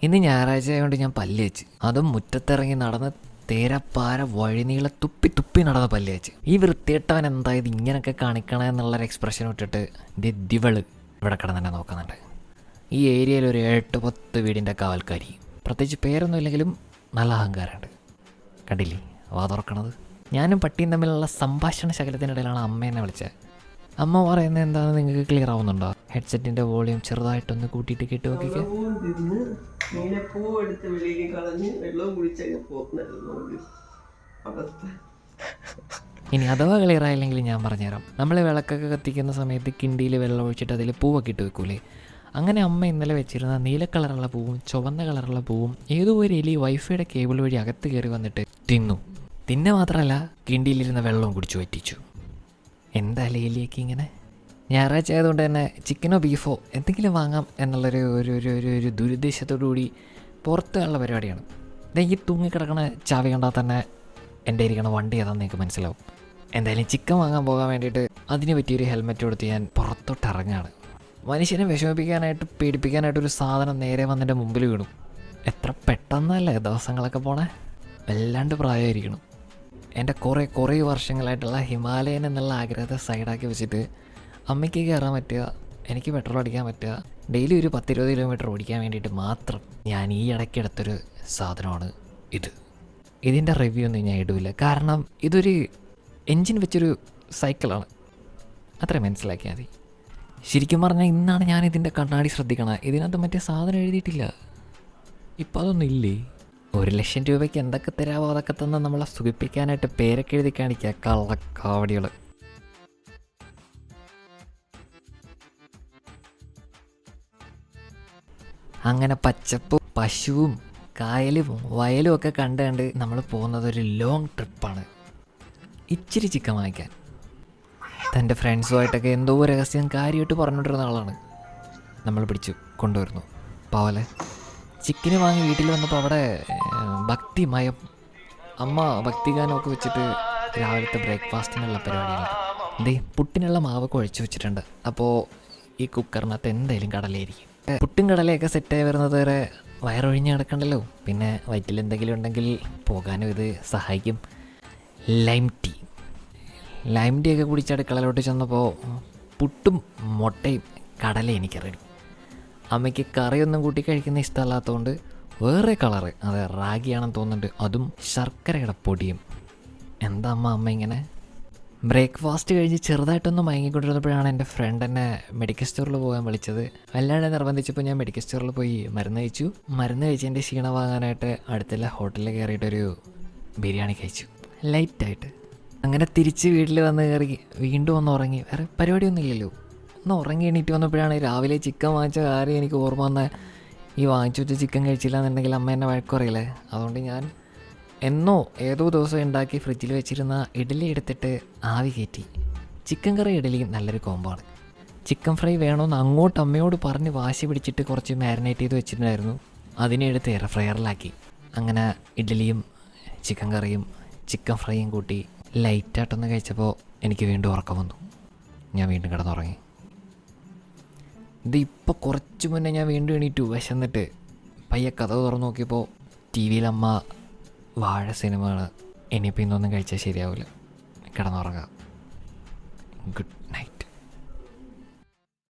ഇന്ന് ഞായറാഴ്ച ആയതുകൊണ്ട് ഞാൻ പല്ല് വെച്ച്, അതും മുറ്റത്തിറങ്ങി നടന്ന് തേരപ്പാര വഴിനീളെ തുപ്പി തുപ്പി നടന്ന പല്ല് വെച്ച്. ഈ വൃത്തിയിട്ടവൻ എന്തായത് ഇങ്ങനെയൊക്കെ കാണിക്കണേ എന്നുള്ളൊരു എക്സ്പ്രഷൻ ഇട്ടിട്ട് ദിവള് ഇവിടെ കിടന്നെ നോക്കുന്നുണ്ട്. ഈ ഏരിയയിൽ ഒരു 8-10 വീടിൻ്റെ കാവൽക്കാരി, പ്രത്യേകിച്ച് പേരൊന്നും ഇല്ലെങ്കിലും നല്ല അഹങ്കാരമുണ്ട്. കണ്ടില്ലേ വാ തുറക്കണത്? ഞാനും പട്ടിയും തമ്മിലുള്ള സംഭാഷണ ശകലത്തിനിടയിലാണ് അമ്മേനെ വിളിച്ചത്. അമ്മ പറയുന്നത് എന്താണെന്ന് നിങ്ങൾക്ക് ക്ലിയർ ആവുന്നുണ്ടോ? ഹെഡ്സെറ്റിൻ്റെ വോളിയം ചെറുതായിട്ടൊന്ന് കൂട്ടിയിട്ട് കേട്ട് നോക്കിക്കേ. ഇനി അഥവാ ക്ലിയർ ആയില്ലെങ്കിൽ ഞാൻ പറഞ്ഞുതരാം. നമ്മൾ വിളക്കൊക്കെ കത്തിക്കുന്ന സമയത്ത് കിണ്ടിയിൽ വെള്ളം ഒഴിച്ചിട്ട് അതിൽ പൂവൊക്കെ ഇട്ട് വെക്കൂലേ? അങ്ങനെ അമ്മ ഇന്നലെ വെച്ചിരുന്ന നീല കളറുള്ള പൂവും ചുവന്ന കളറുള്ള പൂവും ഏതോ ഒരു എലി വൈഫൈയുടെ കേബിൾ വഴി അകത്ത് കയറി വന്നിട്ട് തിന്നു. തിന്നെ മാത്രമല്ല കിണ്ടിയിലിരുന്ന വെള്ളവും കുടിച്ചു പറ്റിച്ചു. എന്തായാലും എലിയൊക്കെ ഇങ്ങനെ. ഞായറാഴ്ച ആയതുകൊണ്ട് തന്നെ ചിക്കനോ ബീഫോ എന്തെങ്കിലും വാങ്ങാം എന്നുള്ളൊരു ഒരു ദുരുദ്ദേശത്തോടു കൂടി പുറത്തുള്ള പരിപാടിയാണ്. ഈ തൂങ്ങിക്കിടക്കണ ചാവി കണ്ടാൽ തന്നെ എൻ്റെ ഇരിക്കണ വണ്ടി ഏതാണെന്ന് എനിക്ക് മനസ്സിലാവും. എന്തായാലും ചിക്കൻ വാങ്ങാൻ പോകാൻ വേണ്ടിയിട്ട് അതിന് പറ്റിയൊരു ഹെൽമെറ്റ് കൊടുത്ത് ഞാൻ പുറത്തോട്ട് ഇറങ്ങുകയാണ്. മനുഷ്യനെ വിഷമിപ്പിക്കാനായിട്ട് പേടിപ്പിക്കാനായിട്ടൊരു സാധനം നേരെ വന്നെൻ്റെ മുമ്പിൽ വീണു. എത്ര പെട്ടെന്നല്ലേ ദിവസങ്ങളൊക്കെ പോണേ. വല്ലാണ്ട് പ്രായമായിരിക്കണം. എൻ്റെ കുറേ വർഷങ്ങളായിട്ടുള്ള ഹിമാലയൻ എന്നുള്ള ആഗ്രഹത്തെ സൈഡാക്കി വെച്ചിട്ട് അമ്മയ്ക്ക് കയറാൻ പറ്റുക, എനിക്ക് പെട്രോൾ അടിക്കാൻ പറ്റുക, ഡെയിലി ഒരു 10-20 കിലോമീറ്റർ ഓടിക്കാൻ വേണ്ടിയിട്ട് മാത്രം ഞാൻ ഈ ഇടയ്ക്ക് എടുത്തൊരു സാധനമാണ് ഇത്. ഇതിൻ്റെ റിവ്യൂ ഒന്നും ഞാൻ ഇടില്ല, കാരണം ഇതൊരു എൻജിൻ വെച്ചൊരു സൈക്കിളാണ്, അത്ര മനസ്സിലാക്കിയാൽ മതി. ശരിക്കും പറഞ്ഞാൽ ഇന്നാണ് ഞാൻ ഇതിൻ്റെ കണ്ണാടി ശ്രദ്ധിക്കണം. ഇതിനകത്ത് മറ്റേ സാധനം എഴുതിയിട്ടില്ല. ഇപ്പം അതൊന്നും ഇല്ലേ? 1,00,000 രൂപയ്ക്ക് എന്തൊക്കെ തരാമോ അതൊക്കെ തന്നെ നമ്മളെ സുഖിപ്പിക്കാനായിട്ട് പേരൊക്കെ എഴുതി കാണിക്കുക കള്ളക്കാവടികൾ. അങ്ങനെ പച്ചപ്പും പശുവും കായലും വയലും ഒക്കെ കണ്ട് നമ്മൾ പോകുന്നത് ഒരു ലോങ് ട്രിപ്പാണ്. ഇച്ചിരി ചിക്കൻ വാങ്ങിക്കാൻ. തൻ്റെ ഫ്രണ്ട്സുമായിട്ടൊക്കെ എന്തോ രഹസ്യം കാര്യമായിട്ട് പറഞ്ഞുകൊണ്ടിരുന്ന ആളാണ്. നമ്മൾ പിടിച്ചു കൊണ്ടുവരുന്നു. പാവലെ ചിക്കന് വാങ്ങി വീട്ടിൽ വന്നപ്പോൾ അവിടെ ഭക്തിമയം. അമ്മ ഭക്തിഗാനമൊക്കെ വെച്ചിട്ട് രാവിലത്തെ ബ്രേക്ക്ഫാസ്റ്റിനുള്ള പരിപാടിയാണ്. പുട്ടിനുള്ള മാവ് കുഴച്ച് വെച്ചിട്ടുണ്ട്. അപ്പോൾ ഈ കുക്കറിനകത്ത് എന്തായാലും കടലയായിരിക്കും. പുട്ടും കടലയൊക്കെ സെറ്റായി വരുന്നത് വരെ വയറൊഴിഞ്ഞ് കിടക്കണ്ടല്ലോ. പിന്നെ വയറ്റിൽ എന്തെങ്കിലും ഉണ്ടെങ്കിൽ പോകാനും ഇത് സഹായിക്കും. ലൈം ടീ ഒക്കെ കുടിച്ച് അടുക്കളയിലോട്ട് ചെന്നപ്പോൾ പുട്ടും മുട്ടയും കടല എനിക്ക് റെഡി. അമ്മയ്ക്ക് കറിയൊന്നും കൂട്ടി കഴിക്കുന്ന ഇഷ്ടമല്ലാത്തതുകൊണ്ട് വേറെ കളറ്, അത് റാഗിയാണെന്ന് തോന്നുന്നുണ്ട്, അതും ശർക്കരയുടെ പൊടിയും. എന്താ അമ്മ ഇങ്ങനെ? ബ്രേക്ക്ഫാസ്റ്റ് കഴിഞ്ഞ് ചെറുതായിട്ടൊന്ന് മയങ്ങിക്കൊണ്ടിരുന്നപ്പോഴാണ് എൻ്റെ ഫ്രണ്ട് എന്നെ മെഡിക്കൽ സ്റ്റോറിൽ പോകാൻ വിളിച്ചത്. വല്ലാണ്ട് നിർബന്ധിച്ചപ്പോൾ ഞാൻ മെഡിക്കൽ സ്റ്റോറിൽ പോയി മരുന്ന് കഴിച്ചു. മരുന്ന് കഴിച്ചതിൻ്റെ ക്ഷീണം വാങ്ങാനായിട്ട് അടുത്തുള്ള ഹോട്ടലിൽ കയറിയിട്ടൊരു ബിരിയാണി കഴിച്ചു ലൈറ്റായിട്ട്. അങ്ങനെ തിരിച്ച് വീട്ടിൽ വന്ന് കയറി വീണ്ടും ഒന്ന് ഉറങ്ങി. വേറെ പരിപാടിയൊന്നും ഇല്ലല്ലോ. ഒന്ന് ഉറങ്ങി എണീറ്റ് വന്നപ്പോഴാണ് രാവിലെ ചിക്കൻ വാങ്ങിച്ച കാര്യം എനിക്ക് ഓർമ്മ വന്നത്. ഈ വാങ്ങിച്ചു വെച്ച ചിക്കൻ കഴിച്ചില്ല എന്നുണ്ടെങ്കിൽ അമ്മ എന്നെ വഴക്കുറയില്ലേ. അതുകൊണ്ട് ഞാൻ എന്നോ ഏതോ ദിവസം ഉണ്ടാക്കി ഫ്രിഡ്ജിൽ വെച്ചിരുന്ന ഇഡ്ഡലി എടുത്തിട്ട് ആവി കയറ്റി. ചിക്കൻ കറി ഇഡ്ഡലിയും നല്ലൊരു കോംബോ ആണ്. ചിക്കൻ ഫ്രൈ വേണമെന്ന് അങ്ങോട്ട് അമ്മയോട് പറഞ്ഞ് വാശി പിടിച്ചിട്ട് കുറച്ച് മാരിനേറ്റ് ചെയ്ത് വെച്ചിട്ടുണ്ടായിരുന്നു. അതിനെ എടുത്ത് എയർ ഫ്രയറിലാക്കി. അങ്ങനെ ഇഡ്ഡലിയും ചിക്കൻ കറിയും ചിക്കൻ ഫ്രൈയും കൂട്ടി ലൈറ്റായിട്ടൊന്ന് കഴിച്ചപ്പോൾ എനിക്ക് വീണ്ടും ഉറക്കം വന്നു. ഞാൻ വീണ്ടും കിടന്നുറങ്ങി. ഇപ്പോൾ കുറച്ച് മുന്നേ ഞാൻ വീണ്ടും എണീറ്റു വിശന്നിട്ട്. പയ്യെ കഥ തുറന്നു നോക്കിയപ്പോൾ ടി വിയിൽ അമ്മ വാഴ സിനിമകൾ. ഇനിയിപ്പോൾ ഇന്നൊന്നും കഴിച്ചാൽ ശരിയാവില്ല. കിടന്നുറങ്ങാം. ഗുഡ്